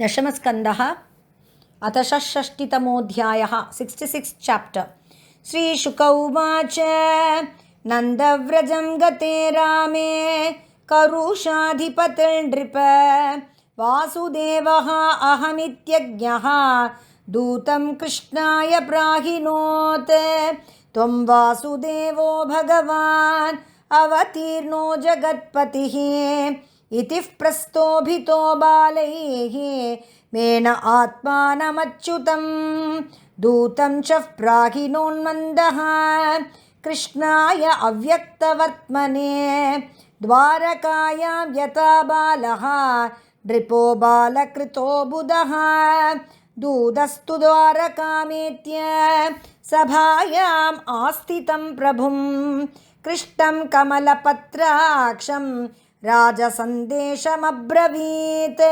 दशमस्कन्धः अथ षष्ठीतमोऽध्यायः 66 चाप्टर्। श्रीशुक उवाच नन्दव्रजं गते रामे करुषाधिपतिर्नृप वासुदेवः अहमित्यज्ञः दूतं कृष्णाय प्राहिणोत् त्वं वासुदेवो भगवान् अवतीर्णो जगत्पतिः इति प्रस्तोभितो बालैः मेन आत्मानमच्युतं दूतं च प्राहिणोन्मन्दः कृष्णाय अव्यक्तवर्त्मने द्वारकायां यथा बालः नृपो बालकृतो बुधः दूतस्तु द्वारकामेत्य सभायाम् आस्थितं प्रभुं कृष्णं कमलपत्राक्षं राजसन्देशमब्रवीत्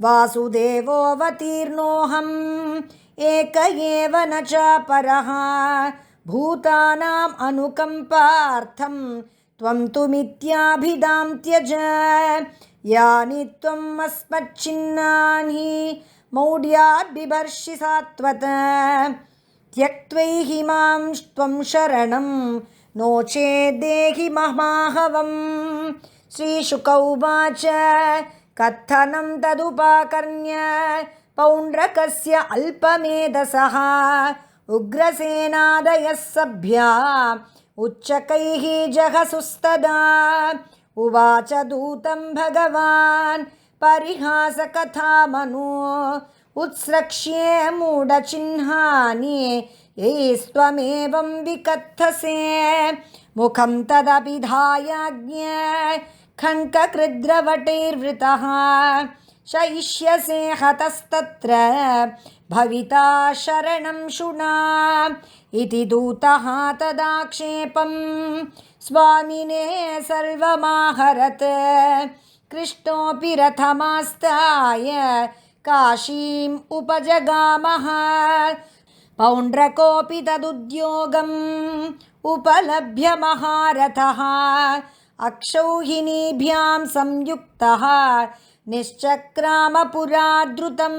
वासुदेवोऽवतीर्णोऽहम् एक एव न च परः भूतानाम् अनुकम्पार्थं त्वं तु मिथ्याभिधां त्यज यानि त्वम् अस्मच्चिन्नानि मौढ्याद्बिभर्षि सात्वत त्यक्त्वैहि मां त्वं शरणं नो चेद्देहि महाहवम्। श्रीशुक उवाच कथनं तदुपाकर्ण्य पौण्ड्रकस्य अल्पमेधसः उग्रसेनादयः सभ्या उच्चकैः जघसुस्तदा उवाच दूतं भगवान् परिहासकथामनो उत्स्रक्ष्ये मूढचिह्नानि यैस्त्वमेवं विकथसे मुखं तदभिधायाज्ञ खङ्ककृद्रवटैर्वृतः शयिष्यसे हतस्तत्र भविता शरणं शुना इति दूतः तदाक्षेपं स्वामिने सर्वमाहरत् कृष्णोऽपि रथमास्ताय काशीम् उपजगामः पौण्ड्रकोऽपि तदुद्योगम् उपलभ्य महारथः अक्षौहिणीभ्यां संयुक्तः निश्चक्रामपुरा द्रुतं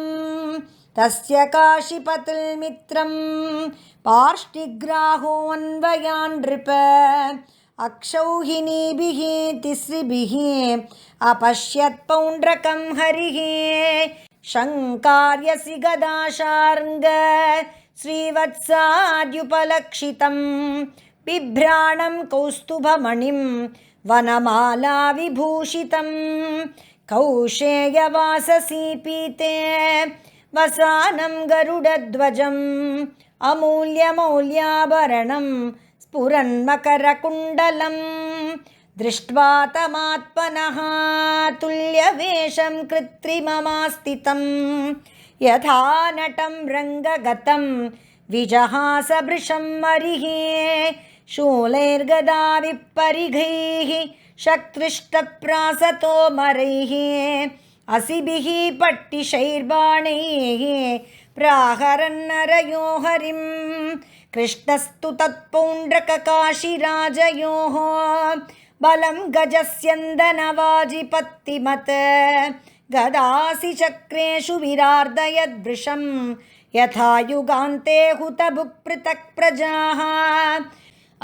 तस्य काशीपतिर्मित्रं पार्ष्टिग्राहोऽन्वयान् नृप अक्षौहिणीभिः तिसृभिः अपश्यत् पौण्ड्रकं हरिः शङ्कार्यसि गदाशार्ङ्ग श्रीवत्साद्युपलक्षितं बिभ्राणं कौस्तुभमणिं वनमाला विभूषितं कौशेयवाससी पीते वसानं गरुडध्वजम् अमूल्यमौल्याभरणं स्फुरन्मकरकुण्डलं दृष्ट्वा तमात्मनः तुल्यवेषं कृत्रिममास्थितं यथा नटं रङ्गगतं विजहासभृशं मरिः शूलैर्गदाभिः शक्तृष्टप्रासतो मरैः असिभिः पट्टिशैर्बाणैः प्राहरन्नरयो हरिं कृष्णस्तु तत्पौण्ड्रककाशिराजयोः बलं गजस्यन्दनवाजिपत्तिमत् गदासि चक्रेषु विरार्दयद्वृशं यथा युगान्ते हुतभुक्पृथक् प्रजाः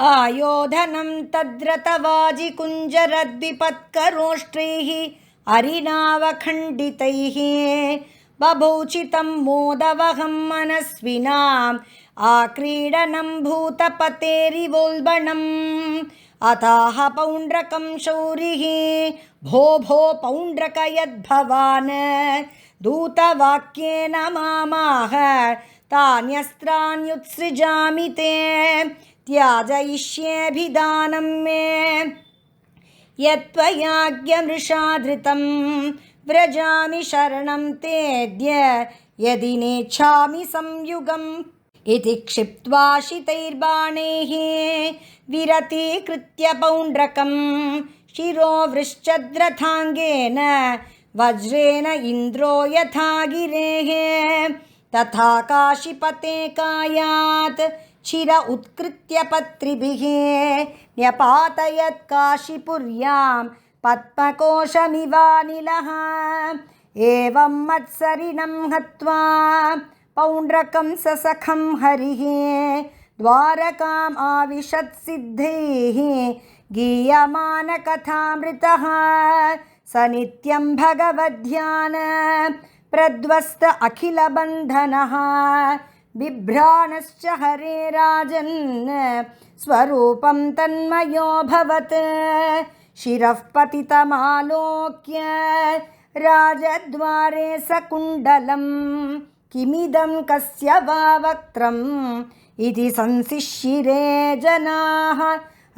आयोधनं तद्रतवाजिकुञ्जरद्विपत्करोष्ट्रैः अरिणावखण्डितैः बभूचितं मोदवहं मनस्विनाम् आक्रीडनं भूतपतेरिवोल्बणम् अताह पौण्ड्रकं शौरिः भो भो पौण्ड्रक यद्भवान् दूतवाक्येन मामाह तान्यस्त्राण्युत्सृजामि ते त्याजयिष्येऽभिधानं मे यत्त्वयाज्ञमृषा धृतं व्रजामि शरणं तेऽद्य यदि नेच्छामि संयुगम् इति क्षिप्त्वा शितैर्बाणैः विरतीकृत्य पौण्ड्रकं शिरोवृश्चद्रथाङ्गेन वज्रेण इन्द्रो यथा गिरेः तथा काशीपते कायात् चिर उत्कृत्य पत्रिभिः न्यपातयत् काशीपुर्यां पद्मकोशमिवानिलः एवं मत्सरिणं हत्वा पौण्ड्रकं ससखं हरिः द्वारकाम् आविशत् सिद्धैः गीयमानकथामृतः स नित्यं भगवद्ध्यान प्रद्वस्त अखिलबन्धनः बिभ्राणश्च हरेराजन् स्वरूपं तन्मयोऽभवत् शिरः पतितमालोक्य राजद्वारे सकुण्डलं किमिदं कस्य वा वक्त्रम् इति संशिशिरे जनाः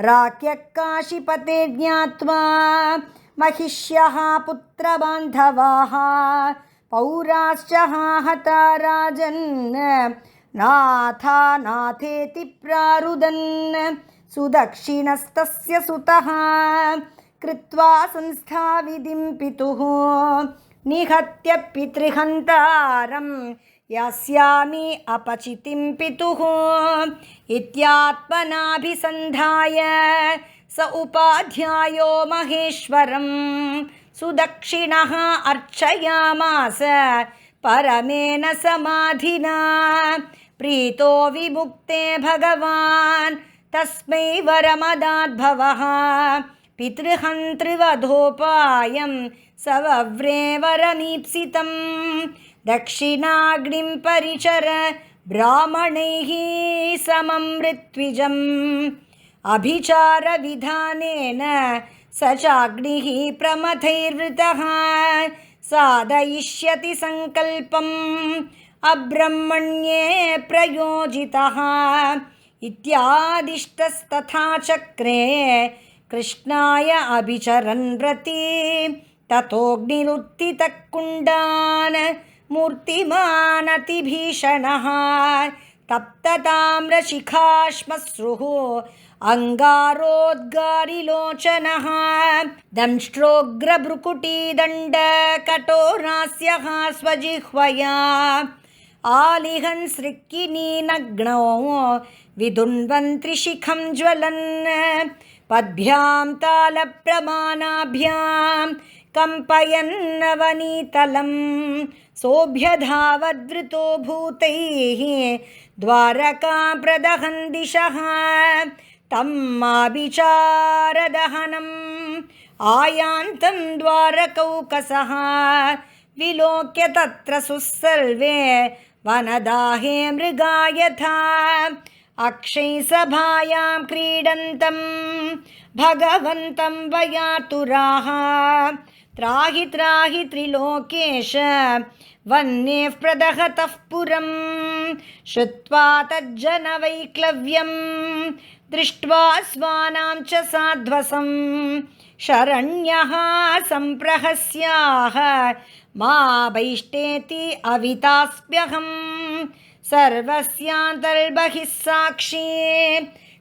राज्ञः काशीपते ज्ञात्वा महिष्यः पुत्रबान्धवाः पौराश्च हता राजन् नाथा नाथेति प्रारुदन् सुदक्षिणस्तस्य सुतः कृत्वा संस्थाविधिं पितुः निहत्य पितृहन्तारं यास्यामि अपचितिं पितुः इत्यात्मनाभिसन्धाय स उपाध्यायो महेश्वरं सुदक्षिणः अर्चयामास परमेन समाधिना प्रीतो विमुक्ते भगवान् तस्मै वरमदाद्भवः पितृहन्तृवधोपायं सवव्रे वरमीप्सितं दक्षिणाग्निं परिचर ब्राह्मणैः समं ऋत्विजम् अभिचारविधानेन स चाग्निः प्रमथैर्वृतः साधयिष्यति सङ्कल्पम् अब्रह्मण्ये प्रयोजितः इत्यादिष्टस्तथा चक्रे कृष्णाय अभिचरन् प्रति ततोऽग्निरुत्थितः कुण्डान् मूर्तिमान् अतिभीषणः तप्तताम्रशिखाश्मश्रुः अङ्गारोद्गारिलोचनः दंष्ट्रोग्रभ्रुकुटीदण्डकठोरास्यः स्वजिह्वया आलिहन् सृक्किनीनग्नौ विदुन्वन्त्रिशिखं ज्वलन् पद्भ्यां तालप्रमाणाभ्यां कम्पयन्नवनीतलं सोऽभ्यधावद्वृतो भूतैः द्वारकां प्रदहन् दिशः तम् आभिचारदहनम् आयान्तं द्वारकौकसः विलोक्य तत्र सुसर्वे वनदाहे मृगा यथा अक्षयसभायां क्रीडन्तं भगवन्तं वयातुराः त्राहि त्राहि त्रिलोकेश वह्नेः प्रदहतः पुरं श्रुत्वा तज्जनवैक्लव्यं दृष्ट्वा स्वानां च साध्वसं शरण्यः सम्प्रहस्याः मा वैष्टेति अवितास्म्यहं सर्वस्यान्तर्बहिः साक्षी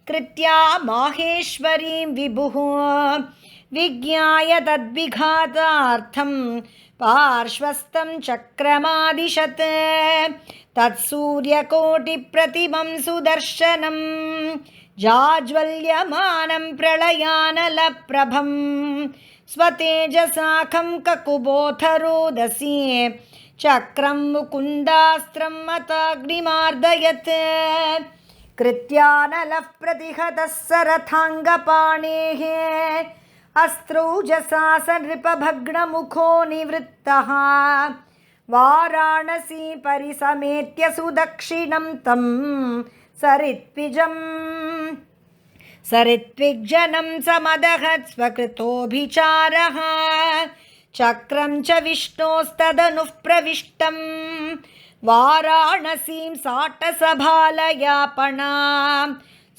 कृत्या माहेश्वरीं विभुः विज्ञाय तद्विघातार्थं पार्श्वस्थं चक्रमादिशत् तत्सूर्यकोटिप्रतिमं सुदर्शनं जाज्वल्यमानं प्रलयानलप्रभं स्वतेजसाखं ककुबोऽथ रोदसी चक्रं मुकुन्दास्त्रं मताग्निमार्दयत् कृत्यानलः प्रतिहतः सरथाङ्गपाणेः अस्त्रौजसा स नृपभग्नमुखो निवृत्तः वाराणसी परिसमेत्य सुदक्षिणं तं सरित्विग्जनं समदहत् स्वकृतोऽभिचारः चक्रं च विष्णोस्तदनुः प्रविष्टं वाराणसीं साटसभालयापणां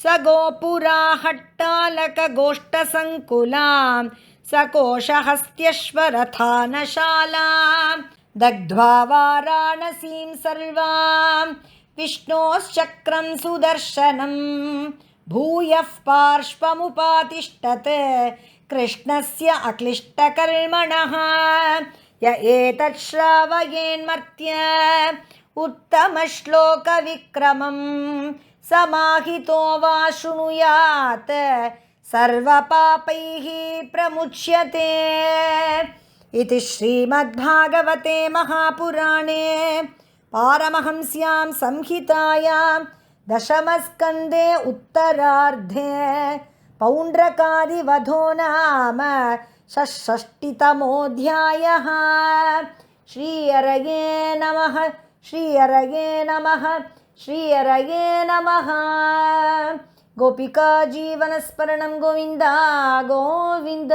स गोपुराहट्टालकगोष्ठसङ्कुलां सकोशहस्त्यश्वरथानशालां दग्ध्वा वाराणसीं सर्वां विष्णोश्चक्रं सुदर्शनं भूयः पार्श्वमुपातिष्ठत् कृष्णस्य अक्लिष्टकर्मणः य एतत् श्रावयेन्मर्त्य उत्तमश्लोकविक्रमं समाहितो वा शृणुयात् सर्वपापैः प्रमुच्यते। इति श्रीमद्भागवते महापुराणे पारमहंस्यां संहितायां दशमस्कन्धे उत्तरार्धे पौण्ड्रकादिवधो नाम षष्ठितमोऽध्यायः। श्रीहरये नमः, श्रीहरये नमः, श्रीहरये नमः। गोपिका जीवनस्मरणं गोविन्द गोविन्द।